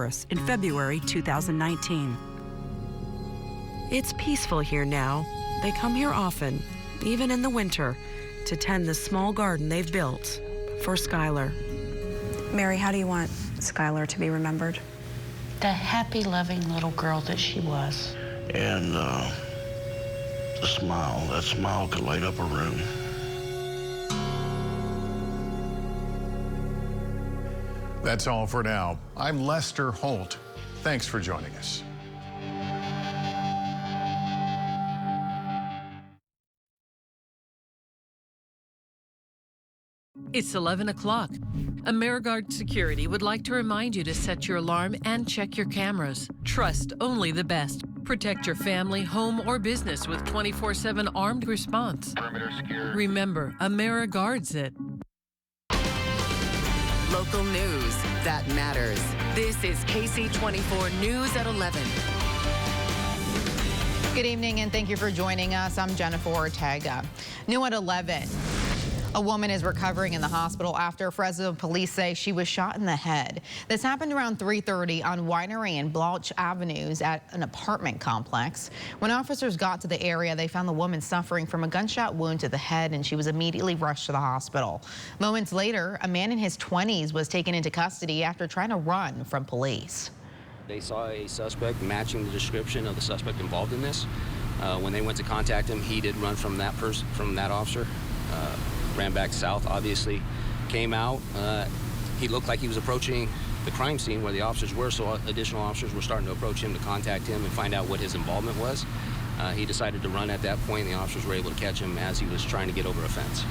in February 2019. It's peaceful here now. They come here often, even in the winter, to tend the small garden they've built for Skylar. Mary, how do you want Skylar to be remembered? The happy, loving little girl that she was. And the smile, that smile could light up a room. That's all for now. I'm Lester Holt. Thanks for joining us. It's 11 o'clock. AmeriGuard Security would like to remind you to set your alarm and check your cameras. Trust only the best. Protect your family, home, or business with 24/7 armed response. Perimeter secure. Remember, AmeriGuards it. Local news that matters. This is Ksee 24 News at 11. Good evening and thank you for joining us. I'm Jennifer Ortega. New at 11. A woman is recovering in the hospital after Fresno police say she was shot in the head. This happened around 3:30 on Winery and Blanche Avenues at an apartment complex. When officers got to the area, they found the woman suffering from a gunshot wound to the head, and she was immediately rushed to the hospital. Moments later, a man in his 20s was taken into custody after trying to run from police. They saw a suspect matching the description of the suspect involved in this. When they went to contact him, he did run from that officer. Ran back south, obviously, came out. He looked like he was approaching the crime scene where the officers were, so additional officers were starting to approach him to contact him and find out what his involvement was. He decided to run at that point, and the officers were able to catch him as he was trying to get over a fence.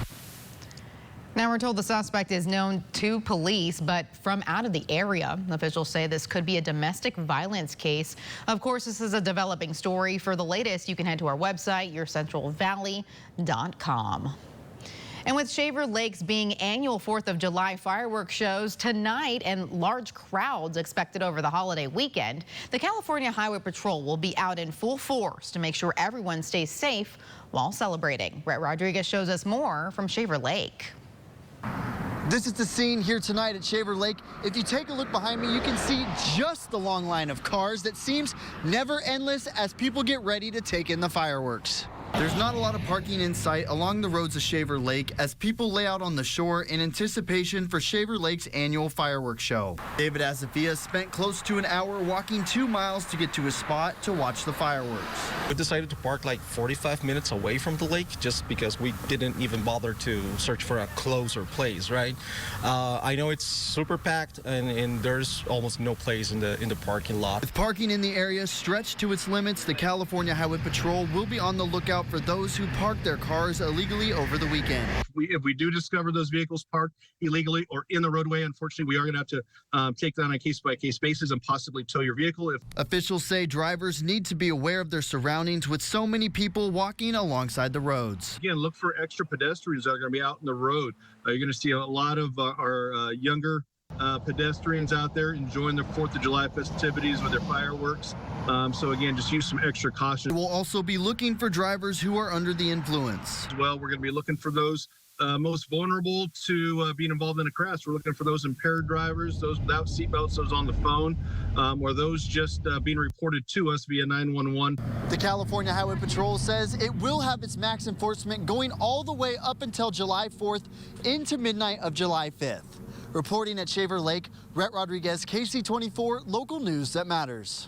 Now we're told the suspect is known to police, but from out of the area. Officials say this could be a domestic violence case. Of course, this is a developing story. For the latest, you can head to our website, yourcentralvalley.com. And with Shaver Lakes being annual 4th of July fireworks shows tonight and large crowds expected over the holiday weekend, the California Highway Patrol will be out in full force to make sure everyone stays safe while celebrating. Brett Rodriguez shows us more from Shaver Lake. This is the scene here tonight at Shaver Lake. If you take a look behind me, you can see just the long line of cars that seems never endless as people get ready to take in the fireworks. There's not a lot of parking in sight along the roads of Shaver Lake as people lay out on the shore in anticipation for Shaver Lake's annual fireworks show. David Azafia spent close to an hour walking 2 miles to get to his spot to watch the fireworks. We decided to park like 45 minutes away from the lake just because we didn't even bother to search for a closer place, right? I know it's super packed and there's almost no place in the parking lot. With parking in the area stretched to its limits, the California Highway Patrol will be on the lookout for those who park their cars illegally over the weekend. If we do discover those vehicles parked illegally or in the roadway, unfortunately, we are going to have to take that on a case-by-case basis and possibly tow your vehicle. Officials say drivers need to be aware of their surroundings with so many people walking alongside the roads. Again, look for extra pedestrians that are going to be out in the road. You're going to see a lot of our younger pedestrians out there enjoying their 4th of July festivities with their fireworks. So again, just use some extra caution. We'll also be looking for drivers who are under the influence. Well, we're going to be looking for those most vulnerable to being involved in a crash. We're looking for those impaired drivers, those without seatbelts, those on the phone, or those just being reported to us via 911. The California Highway Patrol says it will have its max enforcement going all the way up until July 4th into midnight of July 5th. Reporting at Shaver Lake, Brett Rodriguez, Ksee 24, local news that matters.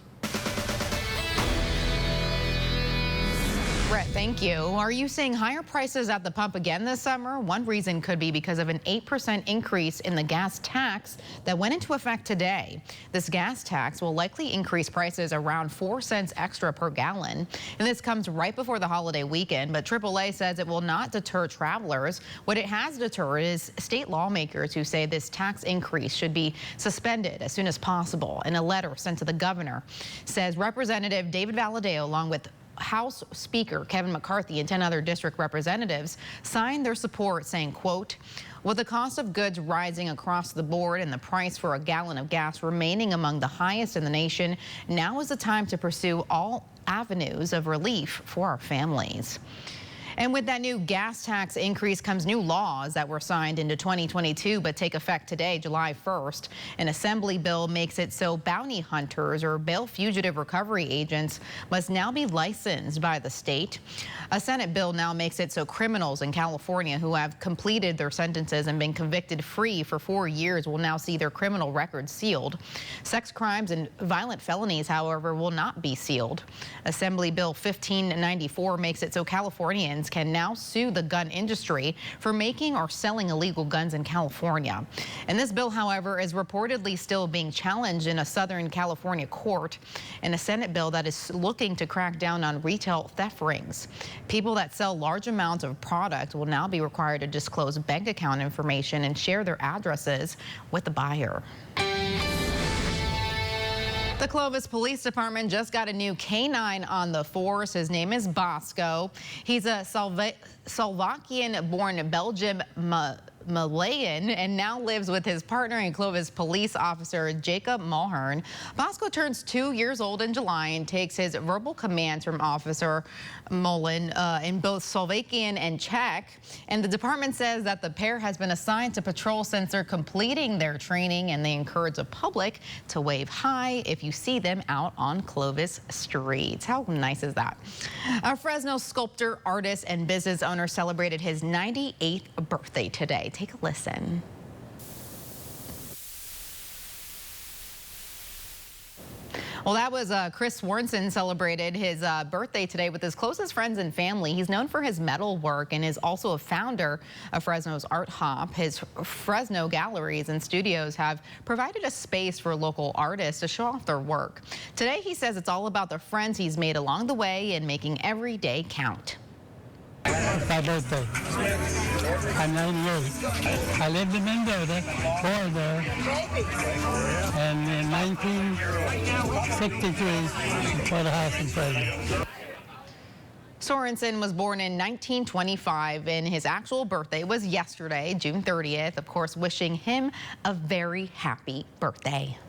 Brett, thank you. Are you seeing higher prices at the pump again this summer? One reason could be because of an 8% increase in the gas tax that went into effect today. This gas tax will likely increase prices around 4 cents extra per gallon. And this comes right before the holiday weekend, but AAA says it will not deter travelers. What it has deterred is state lawmakers who say this tax increase should be suspended as soon as possible. In a letter sent to the governor, says Representative David Valadao, along with House Speaker Kevin McCarthy and 10 other district representatives signed their support, saying, quote, with the cost of goods rising across the board and the price for a gallon of gas remaining among the highest in the nation, now is the time to pursue all avenues of relief for our families. And with that new gas tax increase comes new laws that were signed into 2022 but take effect today, July 1st. An assembly bill makes it so bounty hunters or bail fugitive recovery agents must now be licensed by the state. A Senate bill now makes it so criminals in California who have completed their sentences and been convicted free for 4 years will now see their criminal records sealed. Sex crimes and violent felonies, however, will not be sealed. Assembly Bill 1594 makes it so Californians can now sue the gun industry for making or selling illegal guns in California. And this bill, however, is reportedly still being challenged in a Southern California court, and a Senate bill that is looking to crack down on retail theft rings. People that sell large amounts of product will now be required to disclose bank account information and share their addresses with the buyer. The Clovis Police Department just got a new canine on the force. His name is Bosco. He's a Slovakian-born Belgian Malayan and now lives with his partner and Clovis police officer Jacob Mulhern. Bosco turns 2 years old in July and takes his verbal commands from Officer Mullen in both Slovakian and Czech. And the department says that the pair has been assigned to patrol since they're completing their training, and they encourage the public to wave hi if you see them out on Clovis streets. How nice is that? A Fresno sculptor, artist, and business owner celebrated his 98th birthday today. Take a listen. Well, that was Chris Swanson celebrated his birthday today with his closest friends and family. He's known for his metal work and is also a founder of Fresno's Art Hop. His Fresno galleries and studios have provided a space for local artists to show off their work. Today, he says it's all about the friends he's made along the way and making every day count. It's my birthday. I'm 98. I lived in Mendota, born there, and in 1963, bought a house in Fresno. Sorensen was born in 1925, and his actual birthday was yesterday, June 30th. Of course, wishing him a very happy birthday.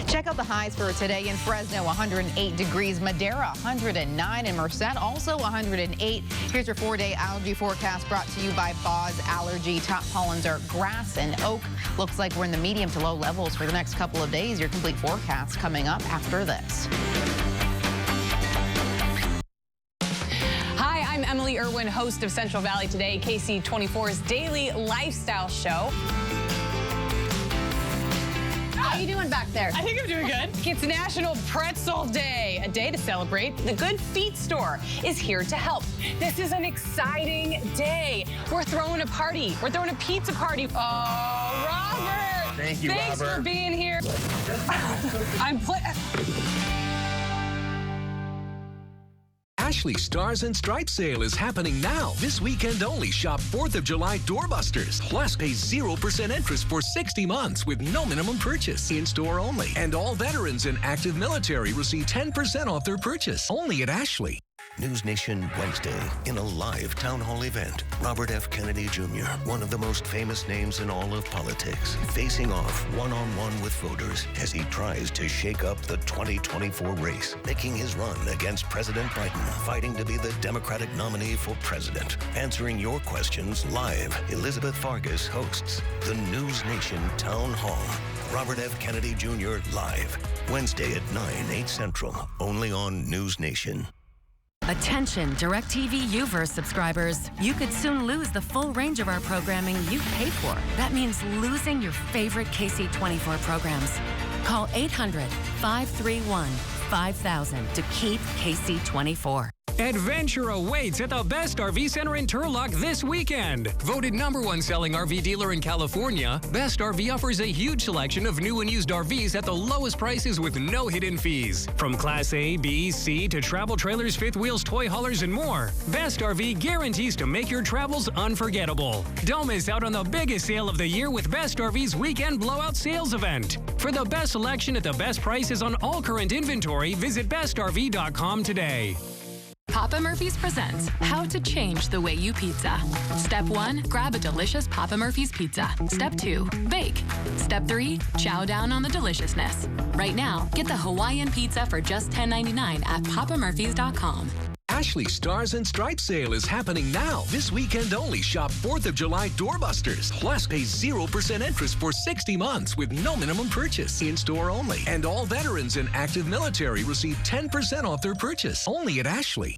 Check out the highs for today in Fresno, 108 degrees, Madera, 109, and Merced, also 108. Here's your 4-day allergy forecast brought to you by Boz Allergy. Top pollens are grass and oak. Looks like we're in the medium to low levels for the next couple of days. Your complete forecast coming up after this. Hi, I'm Emily Irwin, host of Central Valley Today, KC24's daily lifestyle show. How are you doing back there? I think I'm doing good. It's National Pretzel Day, a day to celebrate. The Good Feet store is here to help. This is an exciting day. We're throwing a party. We're throwing a pizza party. Oh, Robert. Thank you, Thanks Robert. for being here. Ashley Stars and Stripes sale is happening now. This weekend only. Shop 4th of July doorbusters. Plus pay 0% interest for 60 months with no minimum purchase. In-store only. And all veterans and active military receive 10% off their purchase. Only at Ashley. News Nation Wednesday, in a live town hall event, Robert F. Kennedy Jr., one of the most famous names in all of politics, facing off one-on-one with voters as he tries to shake up the 2024 race, making his run against President Biden, fighting to be the Democratic nominee for president. Answering your questions live, Elizabeth Fargas hosts the News Nation Town Hall. Robert F. Kennedy Jr. live, Wednesday at 9, 8 Central, only on News Nation. Attention, DirecTV UVerse subscribers. You could soon lose the full range of our programming you pay for. That means losing your favorite KC24 programs. Call 800-531-5000 to keep KC24. Adventure awaits at the Best RV Center in Turlock this weekend. Voted #1 selling RV dealer in California, Best RV offers a huge selection of new and used RVs at the lowest prices with no hidden fees. From Class A, B, C to travel trailers, fifth wheels, toy haulers, and more. Best RV guarantees to make your travels unforgettable. Don't miss out on the biggest sale of the year with Best RV's Weekend Blowout Sales Event. For the best selection at the best prices on all current inventory, visit bestrv.com today. Papa Murphy's presents How to Change the Way You Pizza. Step 1, grab a delicious Papa Murphy's pizza. Step 2, bake. Step 3, chow down on the deliciousness. Right now, get the Hawaiian pizza for just $10.99 at papamurphys.com. Ashley Stars and Stripes sale is happening now. This weekend only, shop 4th of July doorbusters. Plus, pay 0% interest for 60 months with no minimum purchase. In-store only. And all veterans and active military receive 10% off their purchase. Only at Ashley.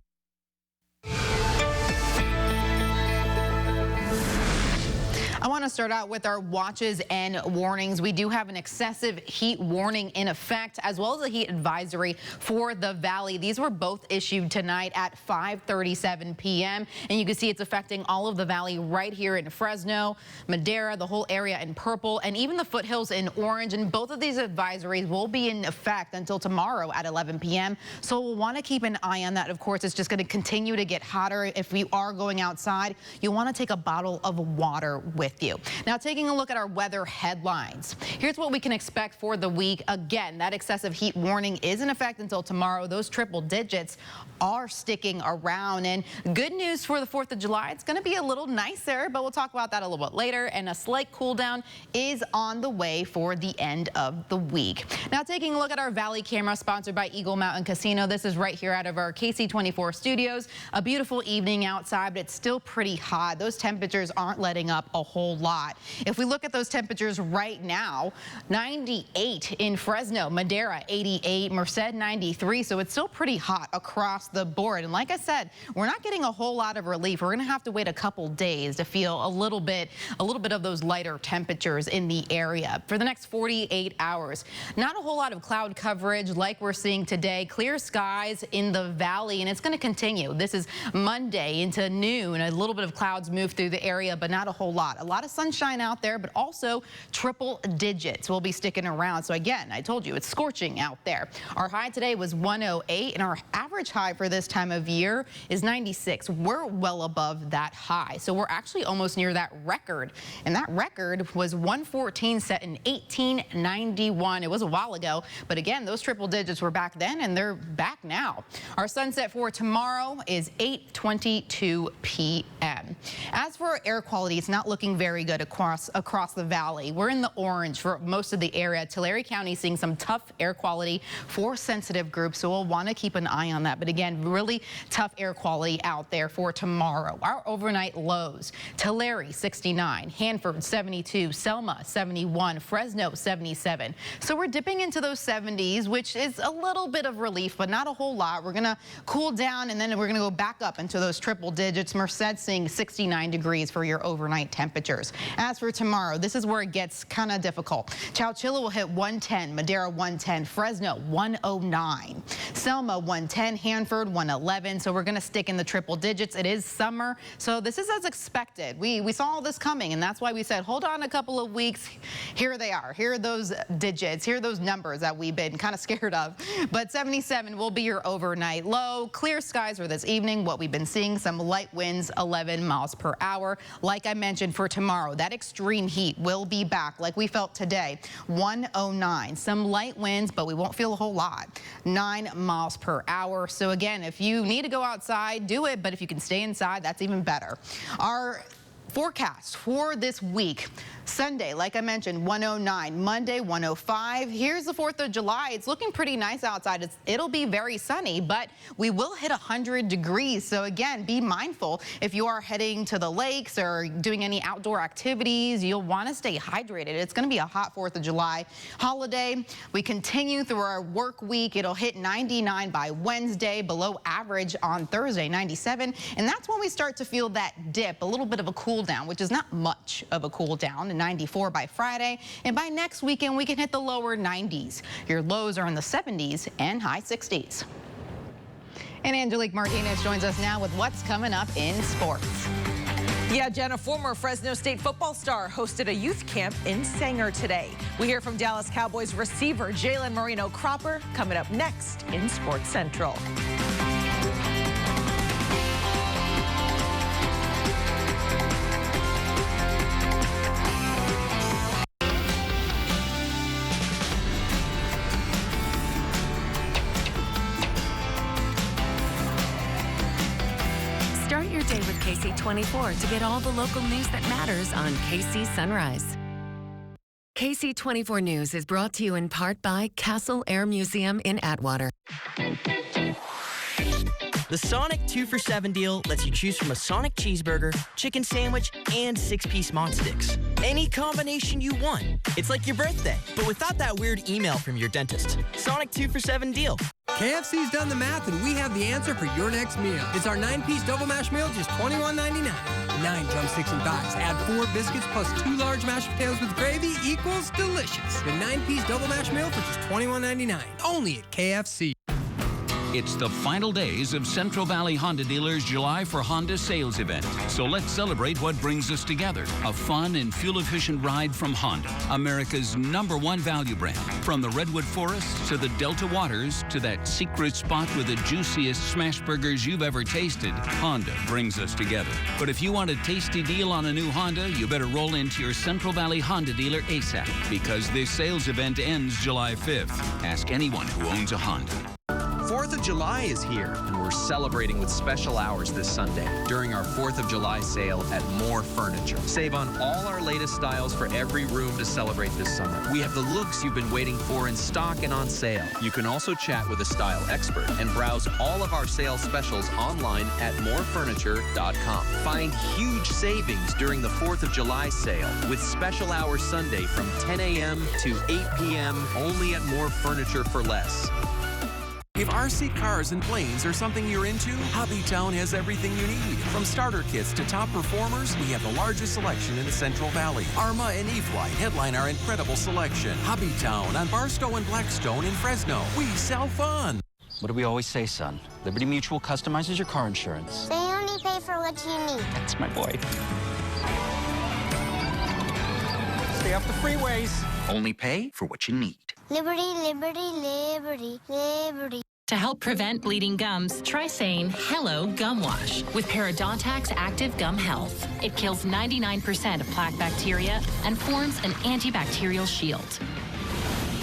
I want to start out with our watches and warnings. We do have an excessive heat warning in effect, as well as a heat advisory for the valley. These were both issued tonight at 5:37 p.m. And you can see it's affecting all of the valley right here in Fresno, Madera, the whole area in purple, and even the foothills in orange. And both of these advisories will be in effect until tomorrow at 11 p.m. So we'll want to keep an eye on that. Of course, it's just going to continue to get hotter. If we are going outside, you'll want to take a bottle of water with you. Now, taking a look at our weather headlines. Here's what we can expect for the week. Again, that excessive heat warning is in effect until tomorrow. Those triple digits are sticking around. And good news for the 4th of July, it's going to be a little nicer, but we'll talk about that a little bit later. And a slight cool down is on the way for the end of the week. Now, taking a look at our Valley camera sponsored by Eagle Mountain Casino. This is right here out of our KC24 studios. A beautiful evening outside, but it's still pretty hot. Those temperatures aren't letting up a whole lot. If we look at those temperatures right now, 98 in Fresno, Madera 88, Merced 93, so it's still pretty hot across the board. And like I said, we're not getting a whole lot of relief. We're going to have to wait a couple days to feel a little bit of those lighter temperatures in the area. For the next 48 hours, not a whole lot of cloud coverage like we're seeing today. Clear skies in the valley, and it's going to continue. This is Monday into noon. A little bit of clouds move through the area, but not a whole lot. A lot of sunshine out there, but also triple digits will be sticking around. So again, I told you it's scorching out there. Our high today was 108, and our average high for this time of year is 96. We're well above that high. So we're actually almost near that record. And that record was 114 set in 1891. It was a while ago, but again, those triple digits were back then and they're back now. Our sunset for tomorrow is 8:22 p.m. As for our air quality, it's not looking very good across the valley. We're in the orange for most of the area. Tulare County seeing some tough air quality for sensitive groups, so we'll want to keep an eye on that. But again, really tough air quality out there for tomorrow. Our overnight lows: Tulare 69, Hanford 72, Selma 71, Fresno 77. So we're dipping into those 70s, which is a little bit of relief, but not a whole lot. We're going to cool down, and then we're going to go back up into those triple digits. Merced seeing 69 degrees for your overnight temperatures. As for tomorrow, this is where it gets kind of difficult. Chowchilla will hit 110, Madera 110, Fresno 109, Selma 110, Hanford 111. So we're going to stick in the triple digits. It is summer, so this is as expected. We saw all this coming, and that's why we said hold on a couple of weeks. Here they are. Here are those digits. Here are those numbers that we've been kind of scared of. But 77 will be your overnight low. Clear skies for this evening. What we've been seeing, some light winds, 11 miles per hour. Like I mentioned, for tomorrow, that extreme heat will be back like we felt today. 109. Some light winds, but we won't feel a whole lot. 9 miles per hour. So again, if you need to go outside, do it. But if you can stay inside, that's even better. Our forecast for this week: Sunday, like I mentioned, 109. Monday, 105. Here's the 4th of July. It's looking pretty nice outside. It'll be very sunny, but we will hit 100 degrees. So again, be mindful if you are heading to the lakes or doing any outdoor activities. You'll want to stay hydrated. It's going to be a hot 4th of July holiday. We continue through our work week. It'll hit 99 by Wednesday, below average on Thursday, 97. And that's when we start to feel that dip, a little bit of a cool down, which is not much of a cool down. 94 by Friday, and by next weekend we can hit the lower 90s. Your lows are in the 70s and high 60s. And Angelique Martinez joins us now with what's coming up in sports. Yeah, Jenna, former Fresno State football star hosted a youth camp in Sanger today. We hear from Dallas Cowboys receiver Jalen Marino Cropper coming up next in Sports Central. Start your day with KC24 to get all the local news that matters on KC Sunrise. KC24 News is brought to you in part by Castle Air Museum in Atwater. The Sonic 2 for $7 deal lets you choose from a Sonic cheeseburger, chicken sandwich, and 6-piece Mont Sticks. Any combination you want. It's like your birthday, but without that weird email from your dentist. Sonic 2 for $7 deal. KFC's done the math, and we have the answer for your next meal. It's our 9-piece double mash meal, just $21.99. 9 drumsticks and thighs. Add 4 biscuits plus 2 large mashed potatoes with gravy equals delicious. The 9-piece double mash meal for just $21.99. Only at KFC. It's the final days of Central Valley Honda Dealers' July for Honda sales event. So let's celebrate what brings us together. A fun and fuel-efficient ride from Honda, America's #1 value brand. From the Redwood Forests to the Delta Waters to that secret spot with the juiciest smash burgers you've ever tasted, Honda brings us together. But if you want a tasty deal on a new Honda, you better roll into your Central Valley Honda dealer ASAP, because this sales event ends July 5th. Ask anyone who owns a Honda. 4th of July is here, and we're celebrating with special hours this Sunday during our 4th of July sale at More Furniture. Save on all our latest styles for every room to celebrate this summer. We have the looks you've been waiting for in stock and on sale. You can also chat with a style expert and browse all of our sale specials online at morefurniture.com. Find huge savings during the 4th of July sale with special hours Sunday from 10 a.m. to 8 p.m. only at More Furniture for less. If RC cars and planes are something you're into, Hobbytown has everything you need. From starter kits to top performers, we have the largest selection in the Central Valley. Arma and E-Flight headline our incredible selection. Hobbytown on Barstow and Blackstone in Fresno. We sell fun. What do we always say, son? Liberty Mutual customizes your car insurance. They only pay for what you need. That's my boy. Stay off the freeways. Only pay for what you need. Liberty, liberty, liberty, liberty. To help prevent bleeding gums, try saying hello gum wash with Parodontax Active Gum Health. It kills 99% of plaque bacteria and forms an antibacterial shield.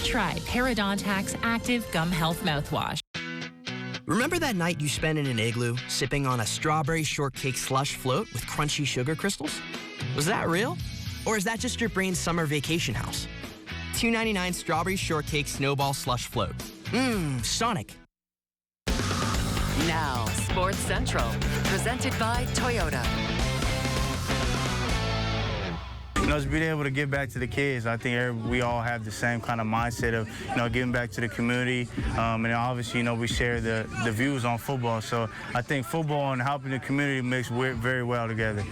Try Parodontax Active Gum Health mouthwash. Remember that night you spent in an igloo, sipping on a strawberry shortcake slush float with crunchy sugar crystals? Was that real? Or is that just your brain's summer vacation house? $2.99 strawberry shortcake snowball slush float. Sonic. Now, Sports Central, presented by Toyota. You know, just being able to give back to the kids. I think we all have the same kind of mindset of, you know, giving back to the community. And obviously, you know, we share the views on football. So I think football and helping the community mix very well together.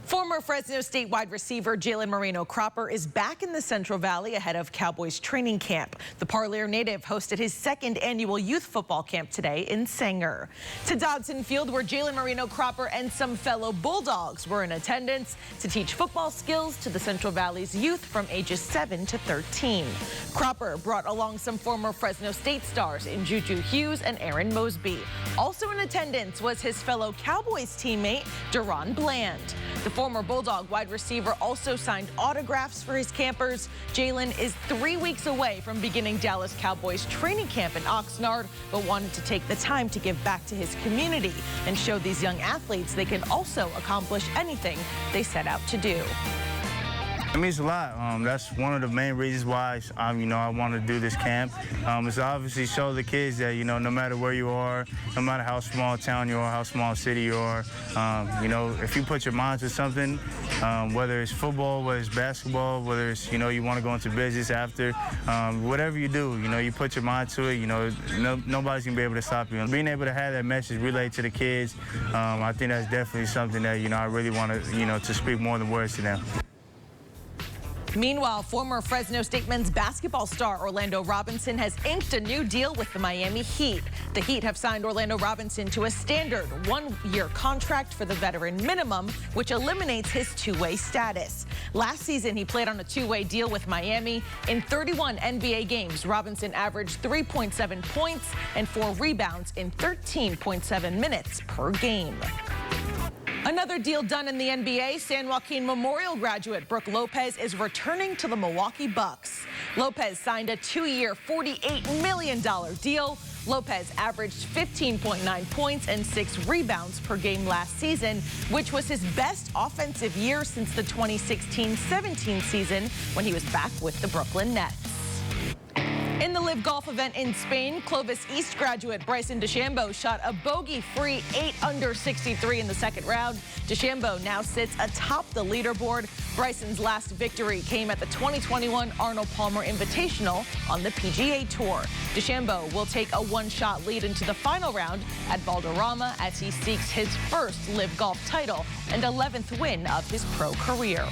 Former Fresno State wide receiver Jalen Moreno-Cropper is back in the Central Valley ahead of Cowboys training camp. The Parlier native hosted his 2nd annual youth football camp today in Sanger. To Dodson Field, where Jalen Moreno-Cropper and some fellow Bulldogs were in attendance to teach football skills to the Central Valley's youth from ages 7 to 13. Cropper brought along some former Fresno State stars in Juju Hughes and Aaron Mosby. Also in attendance was his fellow Cowboys teammate, Deron Bland. The former Bulldog wide receiver also signed autographs for his campers. Jalen is 3 weeks away from beginning Dallas Cowboys training camp in Oxnard, but wanted to take the time to give back to his community and show these young athletes they can also accomplish anything they set out to do. It means a lot. That's one of the main reasons why you know, I want to do this camp. It's obviously show the kids that, you know, no matter where you are, no matter how small a town you are, how small a city you are, you know, if you put your mind to something, whether it's football, whether it's basketball, whether it's, you know, you want to go into business after, whatever you do, you know, you put your mind to it, you know, nobody's going to be able to stop you. And being able to have that message relayed to the kids, I think that's definitely something that, you know, I really want to, you know, to speak more than words to them. Meanwhile, former Fresno State men's basketball star Orlando Robinson has inked a new deal with the Miami Heat. The Heat have signed Orlando Robinson to a standard 1-year contract for the veteran minimum, which eliminates his two-way status. Last season, he played on a two-way deal with Miami. In 31 NBA games, Robinson averaged 3.7 points and 4 rebounds in 13.7 minutes per game. Another deal done in the NBA, San Joaquin Memorial graduate Brooke Lopez is returning to the Milwaukee Bucks. Lopez signed a 2-year, $48 million deal. Lopez averaged 15.9 points and 6 rebounds per game last season, which was his best offensive year since the 2016-17 season when he was back with the Brooklyn Nets. In the Live Golf event in Spain, Clovis East graduate Bryson DeChambeau shot a bogey-free 8 under 63 in the second round. DeChambeau now sits atop the leaderboard. Bryson's last victory came at the 2021 Arnold Palmer Invitational on the PGA Tour. DeChambeau will take a one-shot lead into the final round at Valderrama as he seeks his first Live Golf title and 11th win of his pro career.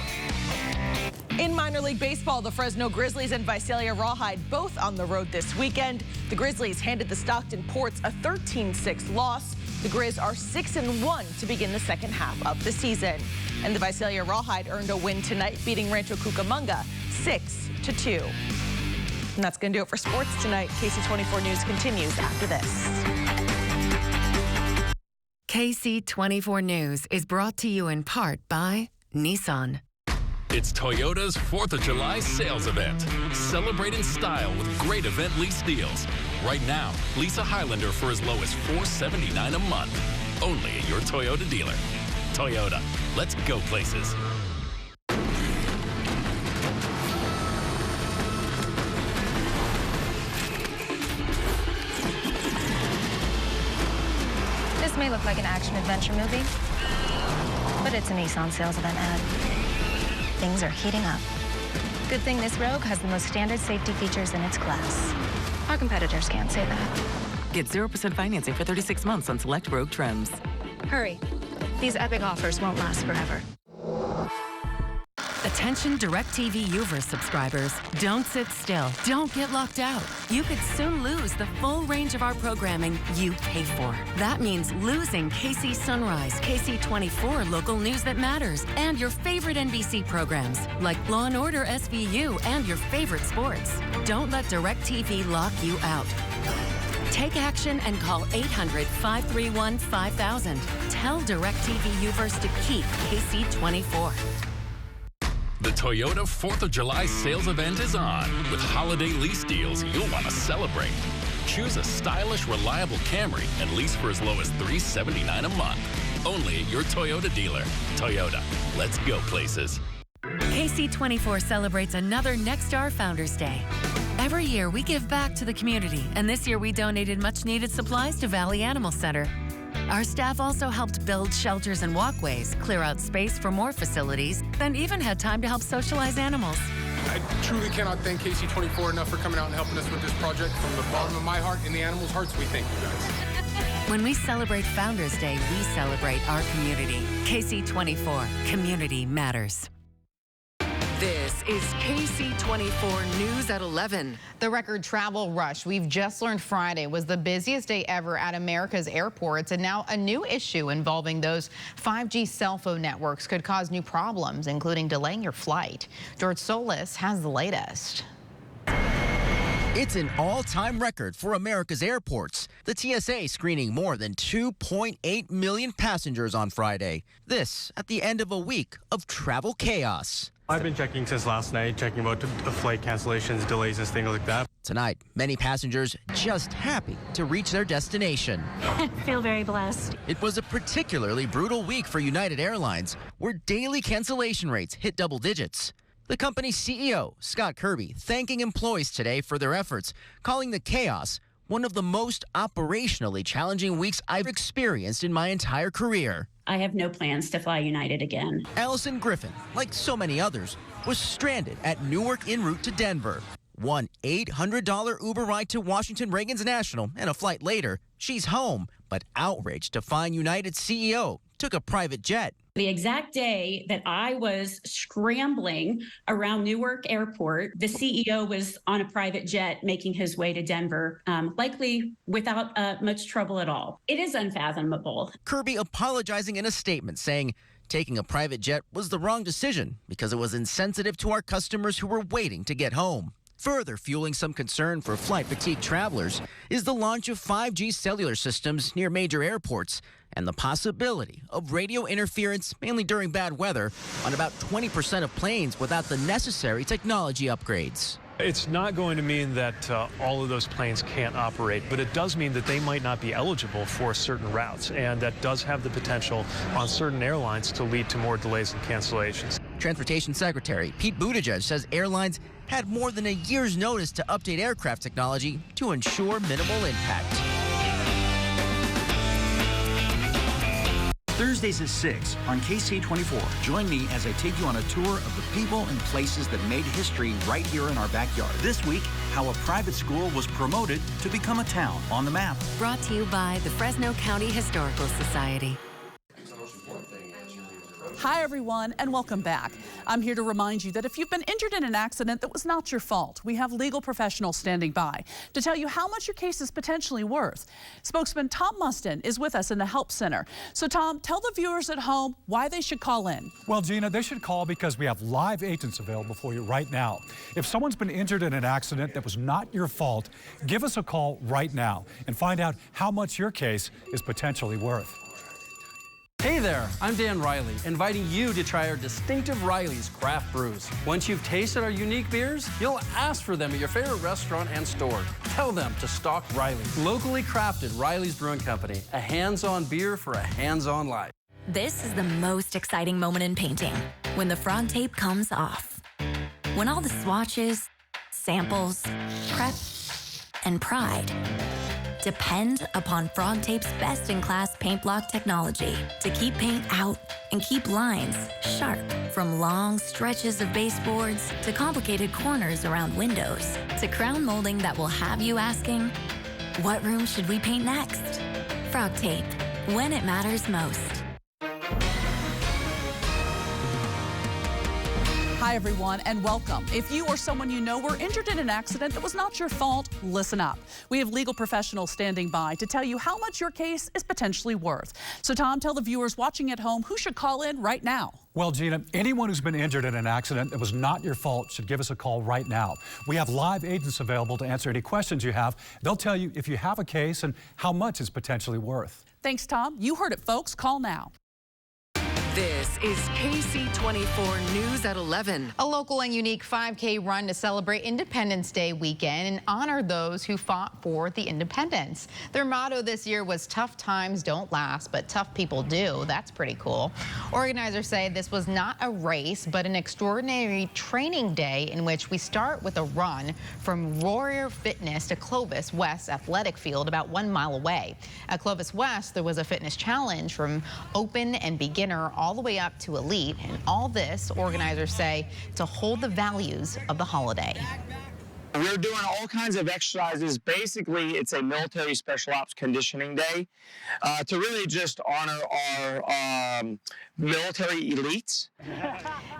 In minor league baseball, the Fresno Grizzlies and Visalia Rawhide both on the road this weekend. The Grizzlies handed the Stockton Ports a 13-6 loss. The Grizz are 6-1 to begin the second half of the season. And the Visalia Rawhide earned a win tonight, beating Rancho Cucamonga 6-2. And that's going to do it for sports tonight. KC24 News continues after this. KC24 News is brought to you in part by Nissan. It's Toyota's 4th of July sales event. Celebrate in style with great event lease deals. Right now, lease a Highlander for as low as $479 a month. Only at your Toyota dealer. Toyota, let's go places. This may look like an action-adventure movie, but it's a Nissan sales event ad. Things are heating up. Good thing this Rogue has the most standard safety features in its class. Our competitors can't say that. Get 0% financing for 36 months on select Rogue trims. Hurry. These epic offers won't last forever. Attention DirecTV Uverse subscribers. Don't sit still. Don't get locked out. You could soon lose the full range of our programming you pay for. That means losing KC Sunrise, KC24 local news that matters, and your favorite NBC programs like Law & Order SVU and your favorite sports. Don't let DirecTV lock you out. Take action and call 800-531-5000. Tell DirecTV Uverse to keep KC24. The Toyota 4th of July sales event is on. With holiday lease deals you'll want to celebrate. Choose a stylish, reliable Camry and lease for as low as $379 a month. Only at your Toyota dealer. Toyota, let's go places. KC24 celebrates another Nexstar Founders Day. Every year we give back to the community, and this year we donated much-needed supplies to Valley Animal Center. Our staff also helped build shelters and walkways, clear out space for more facilities, then even had time to help socialize animals. I truly cannot thank KC24 enough for coming out and helping us with this project. From the bottom of my heart and the animals' hearts, we thank you guys. When we celebrate Founders Day, we celebrate our community. KC24, community matters. This is KC24 News at 11. The record travel rush we've just learned Friday was the busiest day ever at America's airports, and now a new issue involving those 5G cell phone networks could cause new problems, including delaying your flight. George Solis has the latest. It's an all-time record for America's airports. The TSA screening more than 2.8 million passengers on Friday. This at the end of a week of travel chaos. I've been checking since last night, checking about the flight cancellations, delays, and things like that. Tonight, many passengers just happy to reach their destination. I feel very blessed. It was a particularly brutal week for United Airlines, where daily cancellation rates hit double digits. The company's CEO, Scott Kirby, thanking employees today for their efforts, calling the chaos one of the most operationally challenging weeks I've experienced in my entire career. I have no plans to fly United again. Allison Griffin, like so many others, was stranded at Newark en route to Denver. One $800 Uber ride to Washington Reagan's National, and a flight later, she's home, but outraged to find United's CEO took a private jet. The exact day that I was scrambling around Newark Airport, the CEO was on a private jet making his way to Denver, likely without much trouble at all. It is unfathomable. Kirby apologizing in a statement saying taking a private jet was the wrong decision because it was insensitive to our customers who were waiting to get home. Further fueling some concern for flight fatigue travelers is the launch of 5G cellular systems near major airports and the possibility of radio interference, mainly during bad weather, on about 20% of planes without the necessary technology upgrades. It's not going to mean that all of those planes can't operate, but it does mean that they might not be eligible for certain routes, and that does have the potential on certain airlines to lead to more delays and cancellations. Transportation Secretary Pete Buttigieg says airlines had more than a year's notice to update aircraft technology to ensure minimal impact. Thursdays at 6 on Ksee 24. Join me as I take you on a tour of the people and places that made history right here in our backyard. This week, how a private school was promoted to become a town on the map. Brought to you by the Fresno County Historical Society. Hi, everyone, and welcome back. I'm here to remind you that if you've been injured in an accident that was not your fault, we have legal professionals standing by to tell you how much your case is potentially worth. Spokesman Tom Mustin is with us in the Help Center. So, Tom, tell the viewers at home why they should call in. Well, Gina, they should call because we have live agents available for you right now. If someone's been injured in an accident that was not your fault, give us a call right now and find out how much your case is potentially worth. Hey there, I'm Dan Riley, inviting you to try our distinctive Riley's craft brews. Once you've tasted our unique beers, you'll ask for them at your favorite restaurant and store. Tell them to stock Riley's. Locally crafted Riley's Brewing Company, a hands-on beer for a hands-on life. This is the most exciting moment in painting, when the frog tape comes off. When all the swatches, samples, prep, and pride depend upon Frog Tape's best-in-class paint block technology to keep paint out and keep lines sharp. From long stretches of baseboards to complicated corners around windows to crown molding that will have you asking, what room should we paint next? Frog Tape, when it matters most. Hi, everyone, and welcome. If you or someone you know were injured in an accident that was not your fault, listen up. We have legal professionals standing by to tell you how much your case is potentially worth. So, Tom, tell the viewers watching at home who should call in right now. Well, Gina, anyone who's been injured in an accident that was not your fault should give us a call right now. We have live agents available to answer any questions you have. They'll tell you if you have a case and how much it's potentially worth. Thanks, Tom. You heard it, folks. Call now. This is Ksee 24 News at 11. A local and unique 5K run to celebrate Independence Day weekend and honor those who fought for the independence. Their motto this year was tough times don't last, but tough people do. That's pretty cool. Organizers say this was not a race, but an extraordinary training day in which we start with a run from Warrior Fitness to Clovis West Athletic Field about 1 mile away. At Clovis West, there was a fitness challenge from open and beginner all the way up to elite, and all this, organizers say, to hold the values of the holiday. We're doing all kinds of exercises. Basically, it's a military special ops conditioning day to really just honor our military elites.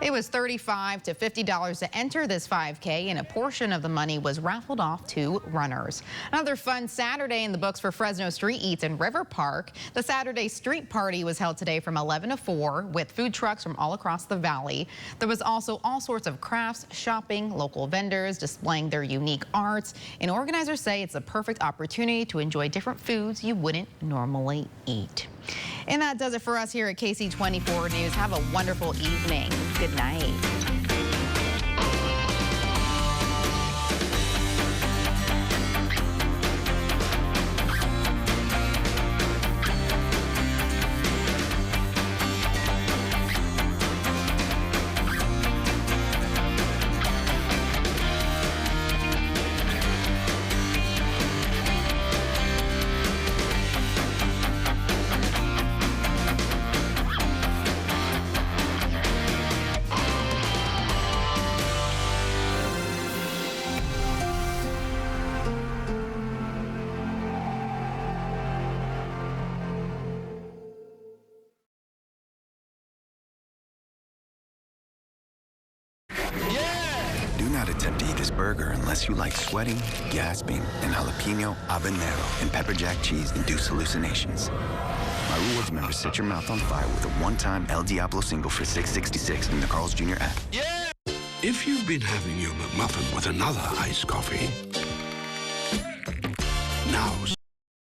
It was $35 to $50 to enter this 5K, and a portion of the money was raffled off to runners. Another fun Saturday in the books for Fresno Street Eats in River Park. The Saturday Street Party was held today from 11 to 4 with food trucks from all across the valley. There was also all sorts of crafts, shopping, local vendors displaying their unique arts, and organizers say it's a perfect opportunity to enjoy different foods you wouldn't normally eat. And that does it for us here at Ksee 24 News. Have a wonderful evening. Good night. Do not attempt to eat this burger unless you like sweating, gasping, and jalapeno, habanero, and pepper jack cheese induce hallucinations. My rewards members set your mouth on fire with a one-time El Diablo single for $6.66 in the Carl's Jr. app. Yeah! If you've been having your McMuffin with another iced coffee, now's